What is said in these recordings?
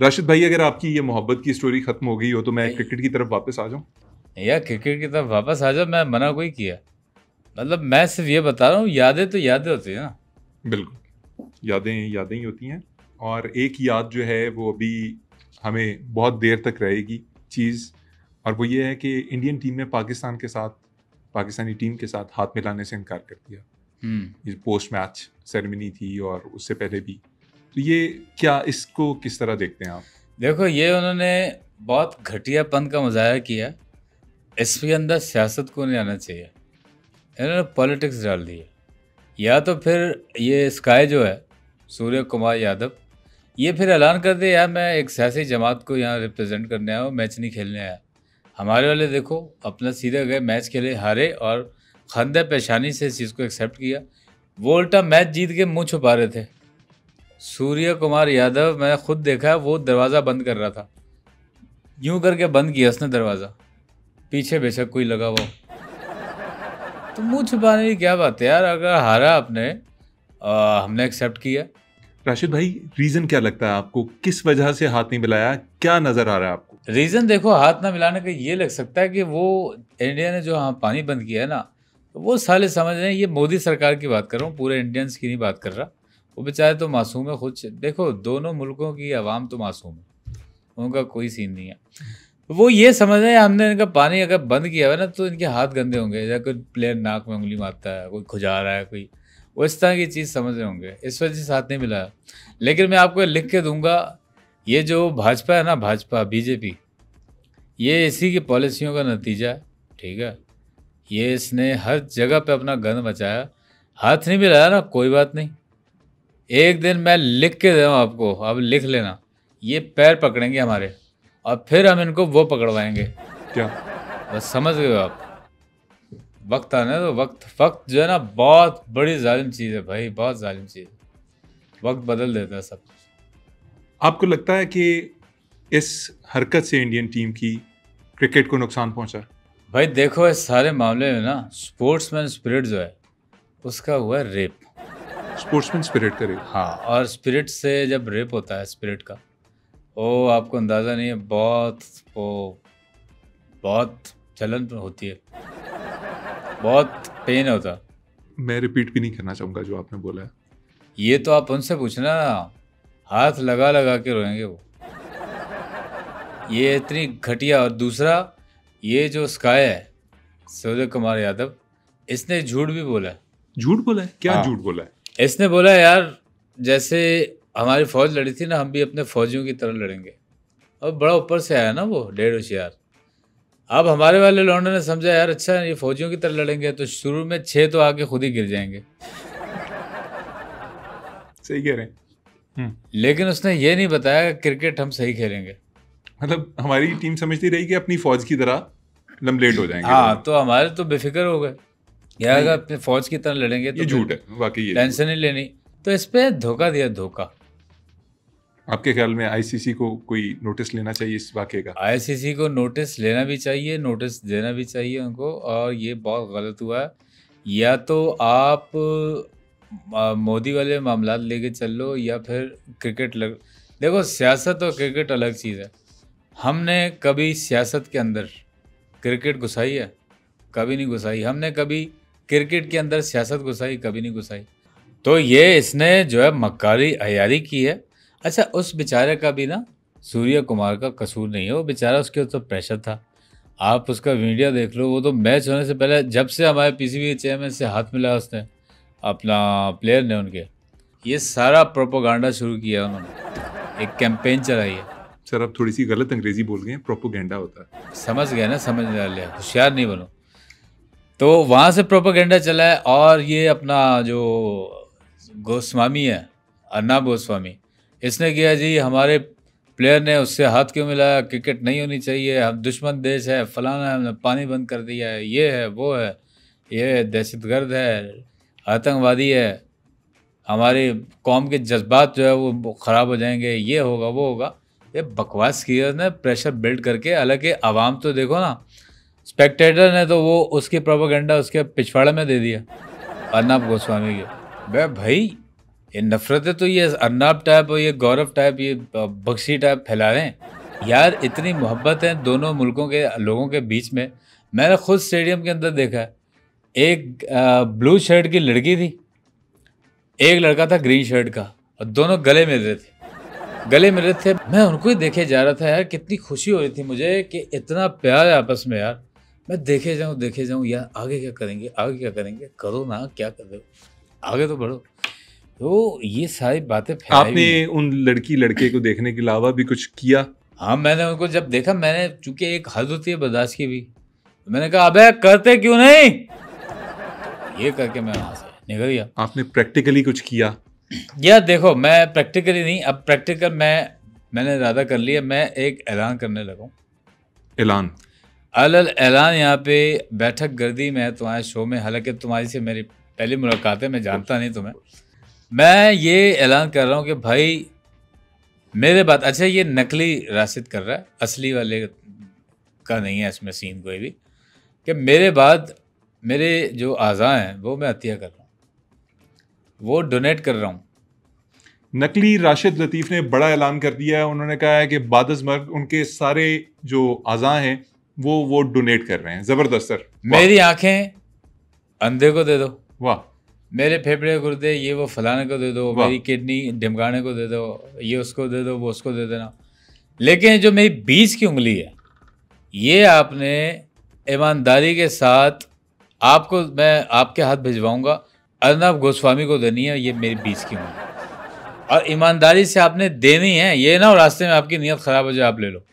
राशिद भाई, अगर आपकी ये मोहब्बत की स्टोरी खत्म हो गई हो तो मैं नहीं, क्रिकेट की तरफ वापस आ जाऊं। यार क्रिकेट की तरफ वापस आ जाओ, मैं मना कोई किया। मतलब मैं सिर्फ ये बता रहा हूँ, यादें तो यादें होती है ना। बिल्कुल, यादें यादें ही होती हैं। और एक याद जो है वो अभी हमें बहुत देर तक रहेगी चीज़, और वो ये है कि इंडियन टीम ने पाकिस्तानी टीम के साथ हाथ मिलाने से इनकार कर दिया। ये पोस्ट मैच सेरेमनी थी और उससे पहले भी। तो ये क्या, इसको किस तरह देखते हैं आप? देखो, ये उन्होंने बहुत घटियापन का मुजाहरा किया। इसके अंदर सियासत को नहीं आना चाहिए। इन्होंने पॉलिटिक्स डाल दी है। या तो फिर ये स्काई जो है, सूर्य कुमार यादव, ये फिर ऐलान कर दे यार मैं एक सियासी जमात को यहाँ रिप्रेजेंट करने आया हूँ, मैच नहीं खेलने आया। हमारे वाले देखो, अपना सीधे गए, मैच खेले, हारे और खंदे पेशानी से इस चीज़ को एक्सेप्ट किया। वो उल्टा मैच जीत के मुंह छुपा रहे थे। सूर्य कुमार यादव, मैं खुद देखा है, वो दरवाज़ा बंद कर रहा था, यूं करके बंद किया उसने दरवाज़ा, पीछे बेशक कोई लगा हुआ हो। तो मुंह छुपाने की क्या बात है यार। अगर हारा आपने, हमने एक्सेप्ट किया। राशिद भाई, रीज़न क्या लगता है आपको, किस वजह से हाथ नहीं मिलाया? क्या नज़र आ रहा है आपको? रीज़न देखो, हाथ ना मिलाने का ये लग सकता है कि वो इंडिया ने जो हाँ पानी बंद किया है ना, तो वो साले समझ रहे हैं, ये मोदी सरकार की बात कर रहा हूँ, पूरे इंडियंस की नहीं बात कर रहा। वो बेचारे तो मासूम है खुद से। देखो, दोनों मुल्कों की आवाम तो मासूम है, उनका कोई सीन नहीं है। वो ये समझ रहे हैं हमने इनका पानी अगर बंद किया हुआ है ना तो इनके हाथ गंदे होंगे, या कोई प्लेयर नाक में उंगली मारता है, कोई खुजा रहा है, कोई वो इस तरह की चीज़ समझ रहे होंगे, इस वजह से हाथ नहीं मिलाया। लेकिन मैं आपको लिख के दूंगा, ये जो भाजपा है ना, भाजपा बीजेपी, ये इसी की पॉलिसियों का नतीजा है। ठीक है, ये इसने हर जगह पे अपना गंद मचाया। हाथ नहीं मिलाया ना, कोई बात नहीं, एक दिन मैं लिख के दे रहा हूँ आपको, अब लिख लेना। ये पैर पकड़ेंगे हमारे, और फिर हम इनको वो पकड़वाएंगे। क्या? बस समझ गए हो आप। वक्त आना है तो वक्त वक्त जो है ना, बहुत बड़ी जालिम चीज़ है भाई, बहुत जालिम चीज़ है। वक्त बदल देता है सब। आपको लगता है कि इस हरकत से इंडियन टीम की क्रिकेट को नुकसान पहुंचा? भाई देखो, इस सारे मामले में ना स्पोर्ट्समैन स्पिरिट जो है, उसका हुआ है रेप। स्पोर्ट्समैन स्पिरिट करे? हाँ, और स्पिरिट से जब रेप होता है स्पिरिट का, वो आपको अंदाज़ा नहीं है, बहुत वो बहुत जलन होती है, बहुत पेन होता है। मैं रिपीट भी नहीं करना चाहूँगा जो आपने बोला है। ये तो आप उनसे पूछना ना, हाथ लगा लगा के रोएंगे वो। ये इतनी घटिया। और दूसरा, ये जो स्काई है, सूर्य कुमार यादव, इसने झूठ भी बोला है। झूठ बोला है? क्या हाँ, झूठ बोला है? इसने बोला यार, जैसे हमारी फौज लड़ी थी ना, हम भी अपने फौजियों की तरह लड़ेंगे। और बड़ा ऊपर से आया ना वो, डेढ़ होशियार। अब हमारे वाले लौंडे ने समझा यार, अच्छा ये फौजियों की तरह लड़ेंगे तो शुरू में 6 तो आके खुद ही गिर जाएंगे। सही कह रहे हैं। लेकिन उसने ये नहीं बताया कि क्रिकेट हम सही खेलेंगे। मतलब हमारी टीम समझती रही कि अपनी फौज की तरह लमलेट हो जाएंगे हाँ, दोनों। तो हमारे तो बेफिक्र हो गए यार, हाँ, अगर अपने फौज की तरह लड़ेंगे ये तो फिर झूठ है, वाकई ये झूठ टेंशन है। नहीं लेनी। तो इस पे धोखा दिया, धोखा। आपके ख्याल में आईसीसी को कोई नोटिस लेना चाहिए इस वाकये का? आईसीसी को नोटिस लेना भी चाहिए, नोटिस देना भी चाहिए उनको। और ये बहुत गलत हुआ है। या तो आप मोदी वाले मामला लेके चल लो, या फिर क्रिकेट देखो, सियासत और क्रिकेट अलग चीज़ है। हमने कभी सियासत के अंदर क्रिकेट घुसाई है? कभी नहीं घुसाई। हमने कभी क्रिकेट के अंदर सियासत घुसाई? कभी नहीं घुसाई। तो ये इसने जो है मक्कारी अयारी की है। अच्छा, उस बेचारे का भी ना, सूर्य कुमार का कसूर नहीं है, वो बेचारा, उसके ऊपर प्रेशर था। आप उसका वीडियो देख लो, वो तो मैच होने से पहले, जब से हमारे पीसीबी के चेयरमैन से हाथ मिला उसने, अपना प्लेयर ने, उनके, ये सारा प्रोपोगंडा शुरू किया उन्होंने, एक कैंपेन चलाई है। सर, आप थोड़ी सी गलत अंग्रेजी बोल गए हैं, प्रोपोगेंडा होता है। समझ गए ना, समझ लिया, होशियार नहीं बनो। तो वहाँ से प्रोपोगंडा चला है। और ये अपना जो गोस्वामी है, अर्नब गोस्वामी, इसने किया जी, हमारे प्लेयर ने उससे हाथ क्यों मिलाया, क्रिकेट नहीं होनी चाहिए, हम दुश्मन देश है, फलाना है, हमने पानी बंद कर दिया है, ये है, वो है, ये दहशतगर्द है, आतंकवादी है, हमारी कौम के जज्बात जो है वो ख़राब हो जाएंगे, ये होगा, वो होगा। ये बकवास किया उसने, प्रेशर बिल्ड करके। हालांकि आवाम तो देखो ना, स्पेक्टेटर ने तो वो उसकी प्रोपेगेंडा उसके पिछवाड़े में दे दिया, अर्नब गोस्वामी के। भाई ये नफरतें तो ये अर्नाब टाइप और ये गौरव टाइप, ये बख्शी टाइप फैला रहे हैं यार। इतनी मोहब्बत है दोनों मुल्कों के लोगों के बीच में। मैंने खुद स्टेडियम के अंदर देखा है, एक ब्लू शर्ट की लड़की थी, एक लड़का था ग्रीन शर्ट का, और दोनों गले मिल रहे थे, गले मिल रहे थे। मैं उनको ही देखे जा रहा था यार, कितनी खुशी हो रही थी मुझे कि इतना प्यार है आपस में यार। मैं देखे जाऊँ यार, आगे क्या करेंगे, आगे क्या करेंगे, करो ना, क्या कर रहे हो, आगे तो बढ़ो। तो ये सारी बातें आपने उन लड़की लड़के को देखने के अलावा भी कुछ किया? हाँ, मैंने उनको जब देखा, मैंने चूंकि एक हद होती है बर्दाश्त की भी, मैंने कहा अबे करते क्यों नहीं, ये करके मैं वहां से निकल गया। आपने प्रैक्टिकली कुछ किया? यार देखो, मैं प्रैक्टिकली नहीं, अब प्रैक्टिकल मैंने इरादा कर लिया, मैं एक ऐलान करने लगा हूँ। ऐलान यहाँ पे बैठक गर्दी में तुम्हारे शो में, हालांकि तुम्हारी से मेरी पहली मुलाकात है, मैं जानता नहीं तुम्हें। मैं ये ऐलान कर रहा हूँ कि भाई मेरे बात, अच्छा ये नकली राशिद कर रहा है, असली वाले का नहीं है इसमें सीन कोई भी, कि मेरे बाद मेरे जो आज़ा हैं वो मैं अतिया कर रहा हूँ, वो डोनेट कर रहा हूँ। नकली राशिद लतीफ़ ने बड़ा ऐलान कर दिया है, उन्होंने कहा है कि बादज़मर्ग उनके सारे जो आज़ा हैं वो डोनेट कर रहे हैं। ज़बरदस्त सर। मेरी आंखें अंधे को दे दो, वाह। मेरे फेफड़े गुर्दे ये वो फलाने को दे दो, मेरी किडनी ढिमकाने को दे दो, ये उसको दे दो, वो उसको दे देना, लेकिन जो मेरी बीच की उंगली है ये आपने ईमानदारी के साथ, आपको मैं आपके हाथ भिजवाऊंगा, अर्नब गोस्वामी को देनी है ये मेरी बीच की उंगली, और ईमानदारी से आपने देनी है। ये ना रास्ते में आपकी नीयत खराब हो जाए आप ले लो,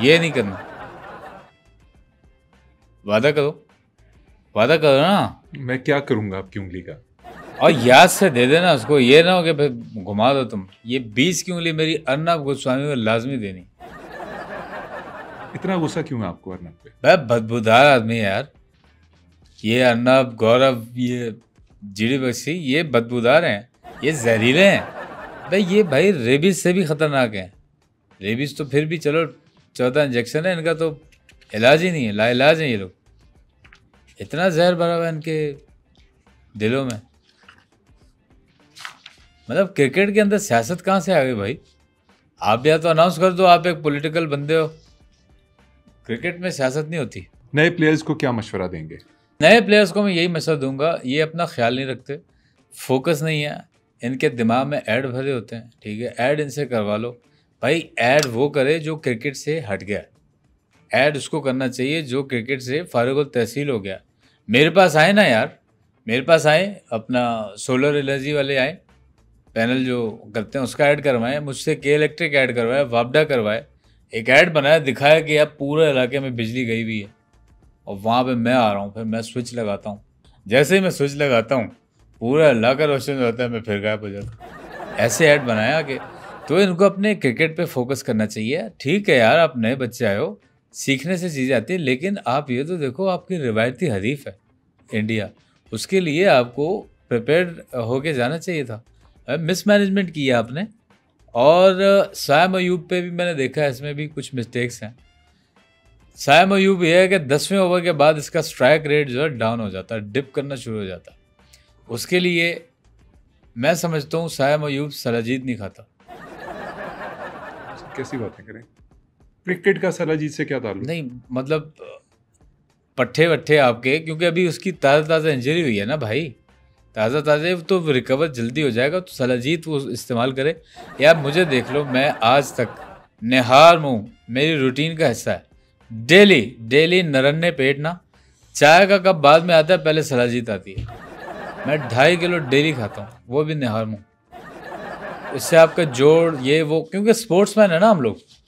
ये नहीं करना। वादा करो ना। मैं क्या करूंगा आपकी उंगली का? और याद से दे देना उसको, ये ना हो कि भाई घुमा दो तुम। ये 20 की उंगली मेरी अर्नब गोस्वामी को लाजमी देनी। इतना गुस्सा क्यों है आपको अर्नब पे? भाई बदबूदार आदमी है यार, ये अर्नब, गौरव, ये जीडी बख्शी, ये बदबूदार हैं, ये जहरीले हैं भाई। ये भाई रेबीज से भी खतरनाक हैं। रेबीज तो फिर भी चलो 14 इंजेक्शन है, इनका तो इलाज ही नहीं है, लाइलाज है ये लोग। इतना जहर भरा हुआ है इनके दिलों में। मतलब क्रिकेट के अंदर सियासत कहाँ से आ गई भाई? आप या तो अनाउंस कर दो आप एक पॉलिटिकल बंदे हो, क्रिकेट में सियासत नहीं होती। नए प्लेयर्स को क्या मशवरा देंगे? नए प्लेयर्स को मैं यही मशवरा दूंगा, ये अपना ख्याल नहीं रखते, फोकस नहीं है, इनके दिमाग में ऐड भरे होते हैं, ठीक है, ऐड इनसे करवा लो भाई। ऐड वो करे जो क्रिकेट से हट गया, ऐड उसको करना चाहिए जो क्रिकेट से फारिग तहसील हो गया। मेरे पास आए ना यार, मेरे पास आए, अपना सोलर एनर्जी वाले आए, पैनल जो करते हैं उसका ऐड करवाएं, मुझसे के इलेक्ट्रिक ऐड करवाए, वापडा करवाए, एक ऐड बनाया, दिखाया कि यार पूरे इलाके में बिजली गई हुई है, और वहाँ पे मैं आ रहा हूँ, फिर मैं स्विच लगाता हूँ, जैसे ही मैं स्विच लगाता हूँ पूरा इलाका रोशन हो जाता है, मैं फिर गायब हो जाता हूँ। ऐसे ऐड बनाया कि तो इनको अपने क्रिकेट पे फोकस करना चाहिए। ठीक है यार, आप नए बच्चे आए हो, सीखने से चीज़ें आती है, लेकिन आप ये तो देखो आपकी रिवायती हरीफ है इंडिया, उसके लिए आपको प्रिपेयर्ड होके जाना चाहिए था। मिसमैनेजमेंट किया आपने। और सायम अयूब पे भी मैंने देखा है, इसमें भी कुछ मिस्टेक्स हैं। सायम अयूब ये है कि 10वें ओवर के बाद इसका स्ट्राइक रेट जो है डाउन हो जाता है, डिप करना शुरू हो जाता है। उसके लिए मैं समझता हूँ सायम अयूब सलाजीत नहीं खाता। कैसी बातें करें? क्रिकेट का सलाजीत से क्या ताल्लुक? नहीं मतलब पट्टे वट्टे आपके, क्योंकि अभी उसकी ताज़ा इंजरी हुई है ना भाई, ताज़ा तो रिकवर जल्दी हो जाएगा, तो सलाजीत वो इस्तेमाल करे। यार मुझे देख लो, मैं आज तक निहार मुँह मेरी रूटीन का हिस्सा है, डेली नरन्ने पेट ना, चाय का कप बाद में आता है, पहले सलाजीत आती है। मैं 2.5 किलो डेली खाता हूँ, वो भी निहार मुँह। इससे आपका जोड़ ये वो, क्योंकि स्पोर्ट्समैन है ना हम लोग,